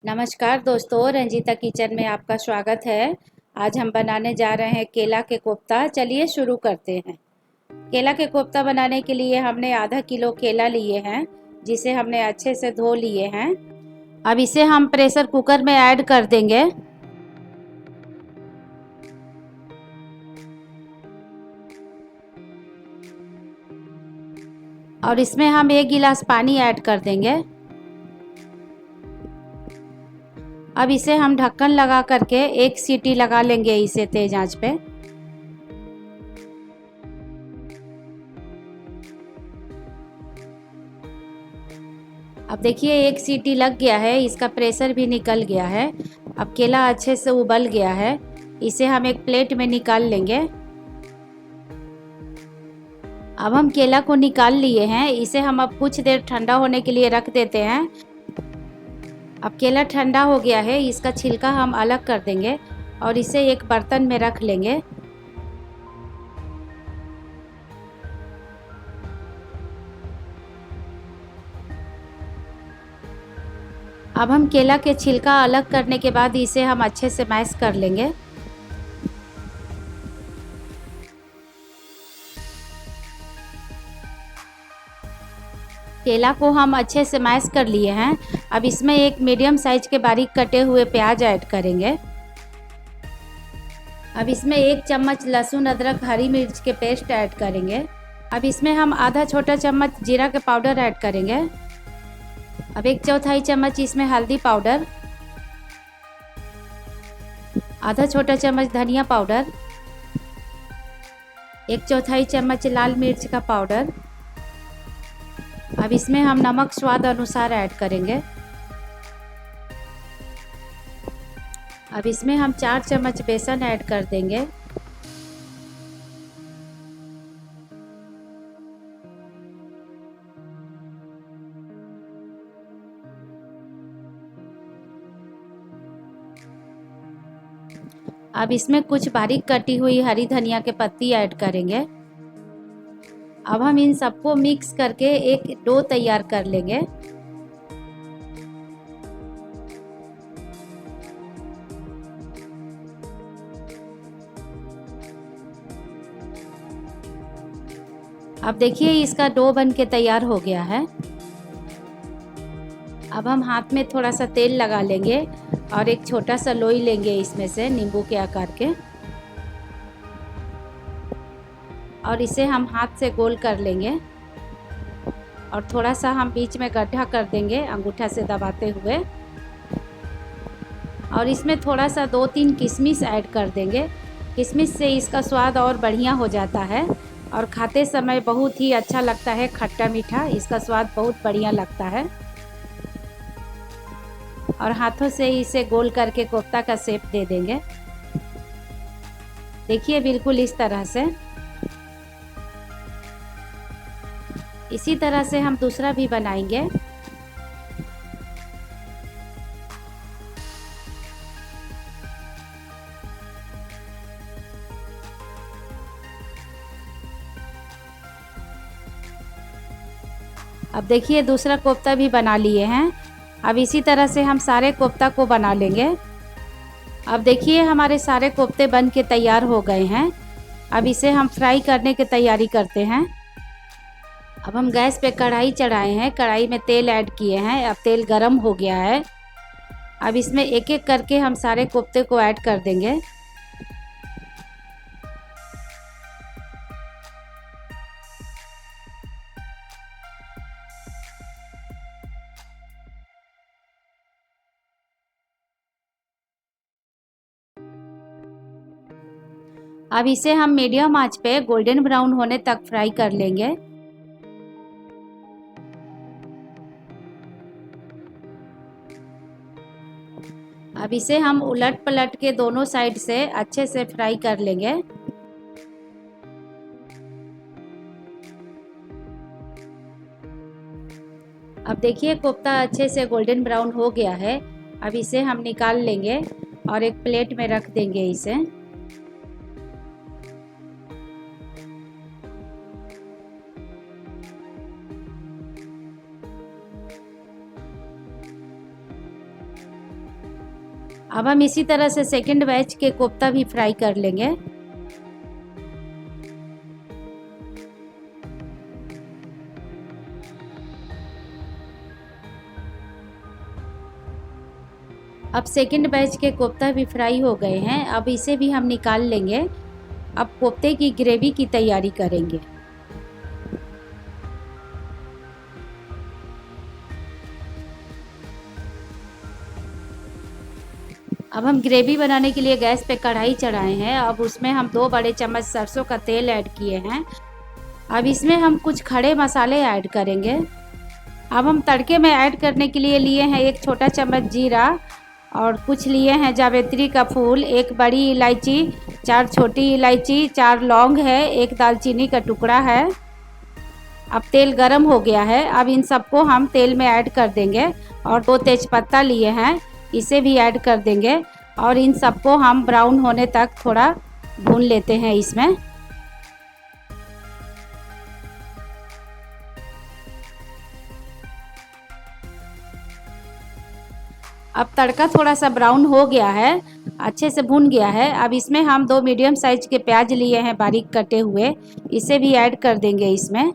नमस्कार दोस्तों, रंजीता किचन में आपका स्वागत है। आज हम बनाने जा रहे हैं केला के कोफ्ता। चलिए शुरू करते हैं। केला के कोफ्ता बनाने के लिए हमने आधा किलो केला लिए हैं, जिसे हमने अच्छे से धो लिए हैं। अब इसे हम प्रेशर कुकर में ऐड कर देंगे और इसमें हम 1 गिलास पानी ऐड कर देंगे। अब इसे हम ढक्कन लगा करके 1 सीटी लगा लेंगे इसे तेज आंच पे। अब देखिए 1 सीटी लग गया है, इसका प्रेशर भी निकल गया है। अब केला अच्छे से उबल गया है, इसे हम एक प्लेट में निकाल लेंगे। अब हम केला को निकाल लिए हैं, इसे हम अब कुछ देर ठंडा होने के लिए रख देते हैं। अब केला ठंडा हो गया है, इसका छिलका हम अलग कर देंगे और इसे एक बर्तन में रख लेंगे। अब हम केला के छिलका अलग करने के बाद इसे हम अच्छे से मैश कर लेंगे। केला को हम अच्छे से मैश कर लिए हैं। अब इसमें एक मीडियम साइज के बारीक कटे हुए प्याज ऐड करेंगे। अब इसमें 1 चम्मच लहसुन अदरक हरी मिर्च के पेस्ट ऐड करेंगे। अब इसमें हम आधा छोटा चम्मच जीरा के पाउडर ऐड करेंगे। अब 1/4 चम्मच इसमें हल्दी पाउडर, आधा छोटा चम्मच धनिया पाउडर, 1/4 चम्मच लाल मिर्च का पाउडर। अब इसमें हम नमक स्वाद अनुसार ऐड करेंगे। अब इसमें हम 4 चम्मच बेसन ऐड कर देंगे। अब इसमें कुछ बारीक कटी हुई हरी धनिया के पत्ती ऐड करेंगे। अब हम इन सबको मिक्स करके एक डो तैयार कर लेंगे। अब देखिए इसका डो बन के तैयार हो गया है। अब हम हाथ में थोड़ा सा तेल लगा लेंगे और एक छोटा सा लोई लेंगे इसमें से नींबू के आकार के, और इसे हम हाथ से गोल कर लेंगे और थोड़ा सा हम बीच में गड्ढा कर देंगे अंगूठा से दबाते हुए, और इसमें थोड़ा सा 2-3 किशमिश ऐड कर देंगे। किशमिश से इसका स्वाद और बढ़िया हो जाता है और खाते समय बहुत ही अच्छा लगता है, खट्टा मीठा, इसका स्वाद बहुत बढ़िया लगता है। और हाथों से इसे गोल करके कोफ्ता का शेप दे देंगे। देखिए बिल्कुल इस तरह से। इसी तरह से हम दूसरा भी बनाएंगे। अब देखिए दूसरा कोफ्ता भी बना लिए हैं। अब इसी तरह से हम सारे कोफ्ता को बना लेंगे। अब देखिए हमारे सारे कोफ्ते बन के तैयार हो गए हैं। अब इसे हम फ्राई करने की तैयारी करते हैं। अब हम गैस पे कढ़ाई चढ़ाए हैं, कढ़ाई में तेल ऐड किए हैं। अब तेल गरम हो गया है। अब इसमें एक एक करके हम सारे कोफ्ते को ऐड कर देंगे। अब इसे हम मीडियम आंच पे गोल्डन ब्राउन होने तक फ्राई कर लेंगे। अब इसे हम उलट पलट के दोनों साइड से अच्छे से फ्राई कर लेंगे। अब देखिए कोफ्ता अच्छे से गोल्डन ब्राउन हो गया है। अब इसे हम निकाल लेंगे और एक प्लेट में रख देंगे इसे। अब हम इसी तरह से सेकंड बैच के कोफ्ता भी फ्राई कर लेंगे। अब सेकंड बैच के कोफ्ता भी फ्राई हो गए हैं। अब इसे भी हम निकाल लेंगे। अब कोफ्ते की ग्रेवी की तैयारी करेंगे। अब हम ग्रेवी बनाने के लिए गैस पे कढ़ाई चढ़ाए हैं। अब उसमें हम 2 बड़े चम्मच सरसों का तेल ऐड किए हैं। अब इसमें हम कुछ खड़े मसाले ऐड करेंगे। अब हम तड़के में ऐड करने के लिए हैं 1 छोटा चम्मच जीरा और कुछ लिए हैं जावित्री का फूल, 1 बड़ी इलायची, 4 छोटी इलायची, 4 लौंग है, 1 दालचीनी का टुकड़ा है। अब तेल गरम हो गया है। अब इन सबको हम तेल में ऐड कर देंगे और 2 तेज़पत्ता लिए हैं, इसे भी ऐड कर देंगे और इन सबको हम ब्राउन होने तक थोड़ा भून लेते हैं इसमें। अब तड़का थोड़ा सा ब्राउन हो गया है, अच्छे से भून गया है। अब इसमें हम 2 मीडियम साइज के प्याज लिए हैं बारीक कटे हुए, इसे भी ऐड कर देंगे इसमें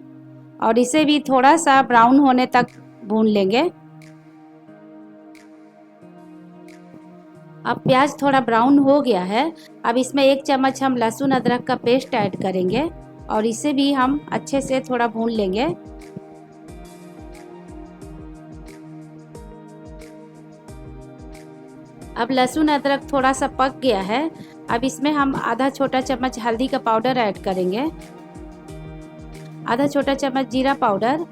और इसे भी थोड़ा सा ब्राउन होने तक भून लेंगे। अब प्याज थोड़ा ब्राउन हो गया है। अब इसमें 1 चम्मच हम लहसुन अदरक का पेस्ट ऐड करेंगे और इसे भी हम अच्छे से थोड़ा भून लेंगे। अब लहसुन अदरक थोड़ा सा पक गया है। अब इसमें हम आधा छोटा चम्मच हल्दी का पाउडर ऐड करेंगे, आधा छोटा चम्मच जीरा पाउडर।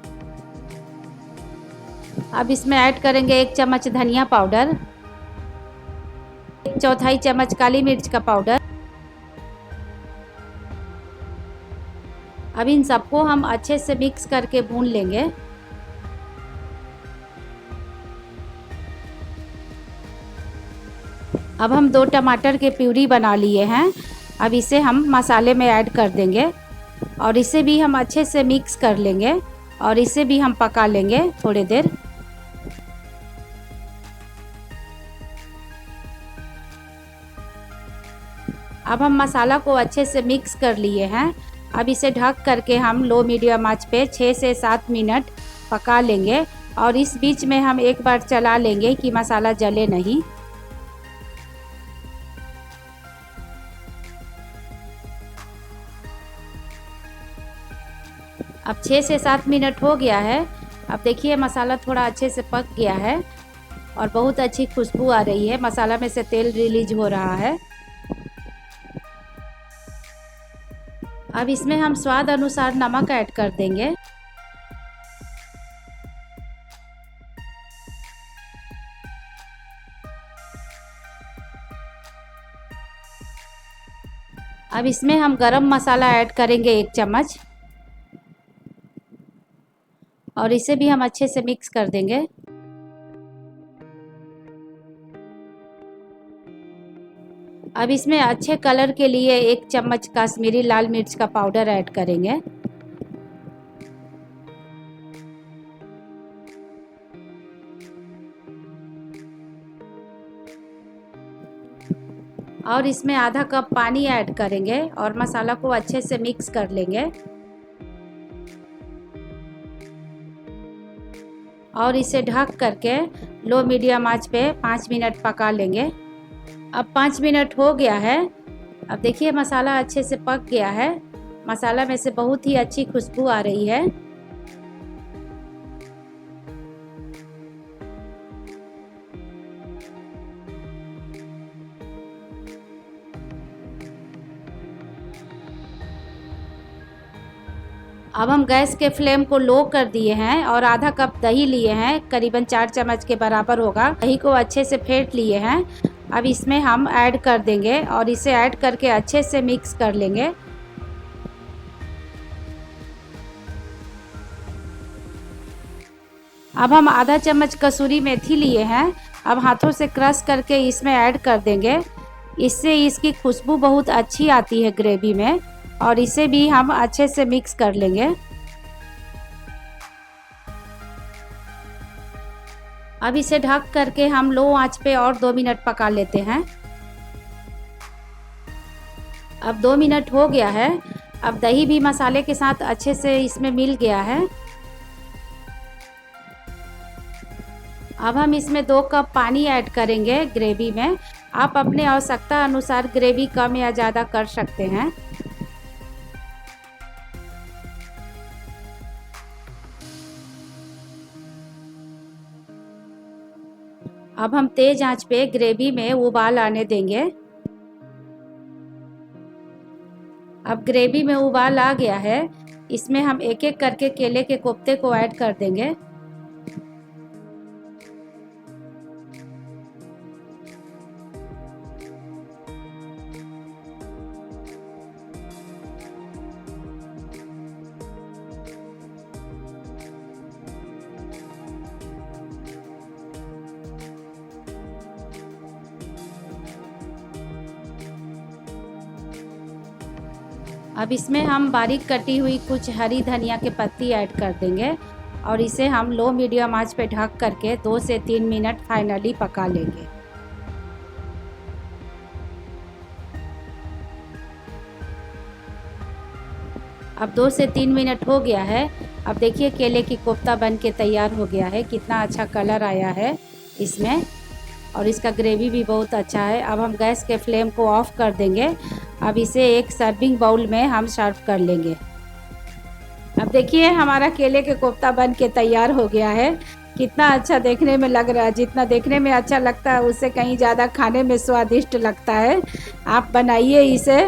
अब इसमें ऐड करेंगे 1 चम्मच धनिया पाउडर, 1/4 चम्मच काली मिर्च का पाउडर। अब इन सबको हम अच्छे से मिक्स करके भून लेंगे। अब हम 2 टमाटर के प्यूरी बना लिए हैं। अब इसे हम मसाले में ऐड कर देंगे और इसे भी हम अच्छे से मिक्स कर लेंगे और इसे भी हम पका लेंगे थोड़ी देर। अब हम मसाला को अच्छे से मिक्स कर लिए हैं। अब इसे ढक करके हम लो मीडियम आंच पे 6 से 7 मिनट पका लेंगे और इस बीच में हम एक बार चला लेंगे कि मसाला जले नहीं। अब 6 से 7 मिनट हो गया है। अब देखिए मसाला थोड़ा अच्छे से पक गया है और बहुत अच्छी खुशबू आ रही है, मसाला में से तेल रिलीज हो रहा है। अब इसमें हम स्वाद अनुसार नमक ऐड कर देंगे। अब इसमें हम गरम मसाला ऐड करेंगे 1 चम्मच और इसे भी हम अच्छे से मिक्स कर देंगे। अब इसमें अच्छे कलर के लिए 1 चम्मच कश्मीरी लाल मिर्च का पाउडर ऐड करेंगे। और इसमें आधा कप पानी ऐड करेंगे और मसाला को अच्छे से मिक्स कर लेंगे और इसे ढक करके लो मीडियम आंच पे 5 मिनट पका लेंगे। अब 5 मिनट हो गया है। अब देखिए मसाला अच्छे से पक गया है, मसाला में से बहुत ही अच्छी खुशबू आ रही है। अब हम गैस के फ्लेम को लो कर दिए हैं और आधा कप दही लिए हैं, करीबन 4 चम्मच के बराबर होगा। दही को अच्छे से फेंट लिए हैं। अब इसमें हम ऐड कर देंगे और इसे ऐड करके अच्छे से मिक्स कर लेंगे। अब हम आधा चम्मच कसूरी मेथी लिए हैं। अब हाथों से क्रश करके इसमें ऐड कर देंगे, इससे इसकी खुशबू बहुत अच्छी आती है ग्रेवी में और इसे भी हम अच्छे से मिक्स कर लेंगे। अब इसे ढक करके हम लो आंच पे और 2 मिनट पका लेते हैं। अब 2 मिनट हो गया है। अब दही भी मसाले के साथ अच्छे से इसमें मिल गया है। अब हम इसमें 2 कप पानी ऐड करेंगे ग्रेवी में। आप अपने आवश्यकता अनुसार ग्रेवी कम या ज़्यादा कर सकते हैं। अब हम तेज आंच पे ग्रेवी में उबाल आने देंगे। अब ग्रेवी में उबाल आ गया है। इसमें हम एक एक करके केले के कोफ्ते को ऐड कर देंगे। अब इसमें हम बारीक कटी हुई कुछ हरी धनिया के पत्ती ऐड कर देंगे और इसे हम लो मीडियम आंच पे ढक करके 2 से 3 मिनट फाइनली पका लेंगे। अब 2 से 3 मिनट हो गया है। अब देखिए केले की कोफ्ता बन के तैयार हो गया है। कितना अच्छा कलर आया है इसमें और इसका ग्रेवी भी बहुत अच्छा है। अब हम गैस के फ्लेम को ऑफ कर देंगे। अब इसे एक सर्विंग बाउल में हम सर्व कर लेंगे। अब देखिए हमारा केले के कोफ्ता बन के तैयार हो गया है। कितना अच्छा देखने में लग रहा है। जितना देखने में अच्छा लगता है उससे कहीं ज़्यादा खाने में स्वादिष्ट लगता है। आप बनाइए इसे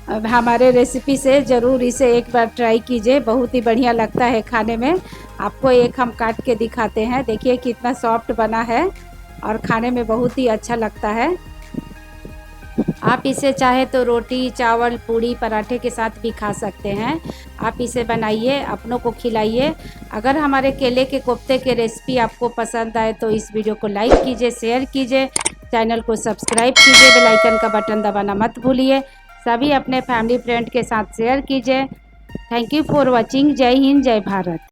हमारे रेसिपी से ज़रूर इसे एक बार ट्राई कीजिए। बहुत ही बढ़िया लगता है खाने में। आपको एक हम काट के दिखाते हैं। देखिए कितना सॉफ्ट बना है और खाने में बहुत ही अच्छा लगता है। आप इसे चाहे तो रोटी, चावल, पूड़ी, पराठे के साथ भी खा सकते हैं। आप इसे बनाइए, अपनों को खिलाइए। अगर हमारे केले के कोफ्ते के रेसिपी आपको पसंद आए तो इस वीडियो को लाइक कीजिए, शेयर कीजिए, चैनल को सब्सक्राइब कीजिए, बेल आइकन का बटन दबाना मत भूलिए। सभी अपने फैमिली फ्रेंड के साथ शेयर कीजिए। Thank you for watching. जय हिंद, जय भारत।